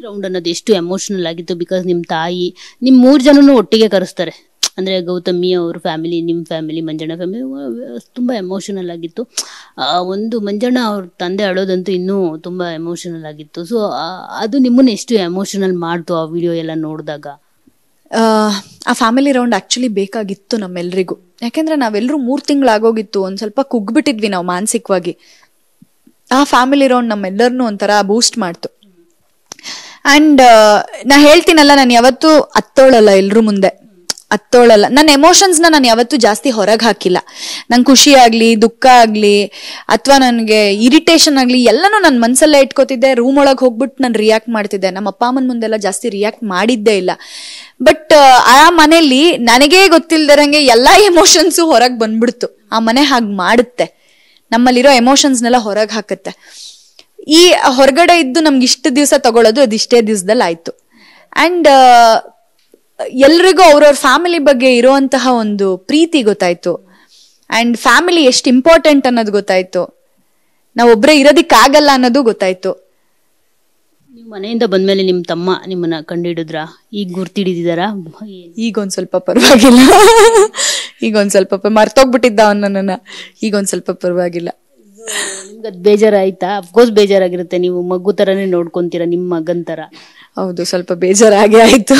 Round ಅನ್ನೋದು ಎಷ್ಟು emotional ಆಗಿತ್ತು. ಬಿಕಾಸ್ ನಿಮ್ಮ ತಾಯಿ ನಿಮ್ಮ 3 ಜನನು ಒಟ್ಟಿಗೆ ಕರೆಸ್ತಾರೆ, ಅಂದರೆ ಗೌತಮಿ ಅವ್ರ ಫ್ಯಾಮಿಲಿ, ನಿಮ್ಮ ಫ್ಯಾಮಿಲಿ, ಮಂಜಣ್ಣ ಫ್ಯಾಮಿಲಿ, ತುಂಬ ಎಮೋಷನಲ್ ಆಗಿತ್ತು. ಒಂದು ಮಂಜಣ್ಣ ಅವ್ರ ತಂದೆ ಅಳೋದಂತೂ ಇನ್ನೂ ತುಂಬ ಎಮೋಷನಲ್ ಆಗಿತ್ತು. ಸೊ ಅದು ನಿಮ್ಮನ್ನು ಎಷ್ಟು ಎಮೋಷನಲ್ ಮಾಡ್ತು ಆ ವಿಡಿಯೋ ಎಲ್ಲ ನೋಡಿದಾಗ? ಆ ಫ್ಯಾಮಿಲಿ ರೌಂಡ್ ಆ್ಯಕ್ಚುಲಿ ಬೇಕಾಗಿತ್ತು ನಮ್ಮೆಲ್ರಿಗೂ. ಯಾಕೆಂದರೆ ನಾವೆಲ್ಲರೂ 3 ತಿಂಗಳಾಗೋಗಿತ್ತು, ಒಂದು ಸ್ವಲ್ಪ ಕುಗ್ಬಿಟ್ಟಿದ್ವಿ ನಾವು ಮಾನಸಿಕವಾಗಿ. ಆ ಫ್ಯಾಮಿಲಿ ರೌಂಡ್ ನಮ್ಮೆಲ್ಲರನ್ನೂ ಒಂಥರ ಬೂಸ್ಟ್ ಮಾಡ್ತು. ಆ್ಯಂಡ್ ನಾ ಹೇಳ್ತೀನಲ್ಲ, ನಾನು ಯಾವತ್ತೂ ಅತ್ತೋಳಲ್ಲ, ಎಲ್ರೂ ಮುಂದೆ ಅತ್ತೋಳಲ್ಲ. ನನ್ನ ಎಮೋಷನ್ಸ್ನ ನಾನು ಯಾವತ್ತೂ ಜಾಸ್ತಿ ಹೊರಗೆ ಹಾಕಿಲ್ಲ. ನಂಗೆ ಖುಷಿ ಆಗಲಿ, ದುಃಖ ಆಗಲಿ, ಅಥವಾ ನನಗೆ ಇರಿಟೇಷನ್ ಆಗಲಿ, ಎಲ್ಲನೂ ನನ್ನ ಮನಸ್ಸಲ್ಲೇ ಇಟ್ಕೋತಿದ್ದೆ. ರೂಮ್ ಒಳಗೆ ಹೋಗ್ಬಿಟ್ಟು ನಾನು ರಿಯಾಕ್ಟ್ ಮಾಡ್ತಿದ್ದೆ. ನಮ್ಮ ಅಪ್ಪ ಅಮ್ಮನ ಮುಂದೆಲ್ಲ ಜಾಸ್ತಿ ರಿಯಾಕ್ಟ್ ಮಾಡಿದ್ದೇ ಇಲ್ಲ. ಬಟ್ ಆ ಮನೇಲಿ ನನಗೇ ಗೊತ್ತಿಲ್ದಿರಂಗೆ ಎಲ್ಲ ಎಮೋಷನ್ಸು ಹೊರಗೆ ಬಂದ್ಬಿಡ್ತು. ಆ ಮನೆ ಹಾಗೆ ಮಾಡುತ್ತೆ, ನಮ್ಮಲ್ಲಿರೋ ಎಮೋಷನ್ಸ್ನೆಲ್ಲ ಹೊರಗೆ ಹಾಕುತ್ತೆ. ಈ ಹೊರಗಡೆ ಇದ್ದು ನಮ್ಗೆ ಇಷ್ಟು ದಿವಸ ತಗೊಳ್ಳೋದು ಅದಿಷ್ಟೇ ದಿವಸದಲ್ಲಿ ಆಯ್ತು. ಆ್ಯಂಡ್ ಎಲ್ರಿಗೂ ಅವ್ರವ್ರ ಫ್ಯಾಮಿಲಿ ಬಗ್ಗೆ ಇರುವಂತಹ ಒಂದು ಪ್ರೀತಿ ಗೊತ್ತಾಯ್ತು. ಆ್ಯಂಡ್ ಫ್ಯಾಮಿಲಿ ಎಷ್ಟು ಇಂಪಾರ್ಟೆಂಟ್ ಅನ್ನೋದು ಗೊತ್ತಾಯ್ತು. ನಾವೊಬ್ಬರೇ ಇರೋದಕ್ಕಾಗಲ್ಲ ಅನ್ನೋದು ಗೊತ್ತಾಯ್ತು. ನೀವು ಮನೆಯಿಂದ ಬಂದ್ಮೇಲೆ ನಿಮ್ಮ ತಮ್ಮ ನಿಮ್ಮನ್ನ ಕಂಡುಹಿಡಿದ್ರ? ಈಗ ಗುರ್ತಿಡಿದಾರಾ? ಈಗೊಂದು ಸ್ವಲ್ಪ ಪರವಾಗಿಲ್ಲ. ಈಗೊಂದು ಸ್ವಲ್ಪ ಮರ್ತೋಗ್ಬಿಟ್ಟಿದ್ದ ಅವನನ್ನ. ಈಗೊಂದು ಸ್ವಲ್ಪ ಪರವಾಗಿಲ್ಲ. ನಿಮ್ಗೆ ಅದು ಬೇಜಾರಾಯ್ತಾ? ಅಫ್ಕೋರ್ಸ್ ಬೇಜಾರಾಗಿರುತ್ತೆ, ನೀವು ಮಗು ಥರನೇ ನೋಡ್ಕೊಂತೀರಾ ನಿಮ್ಮ ಮಗನ್ ಥರ. ಹೌದು, ಸ್ವಲ್ಪ ಬೇಜಾರಾಗೇ ಆಯ್ತು.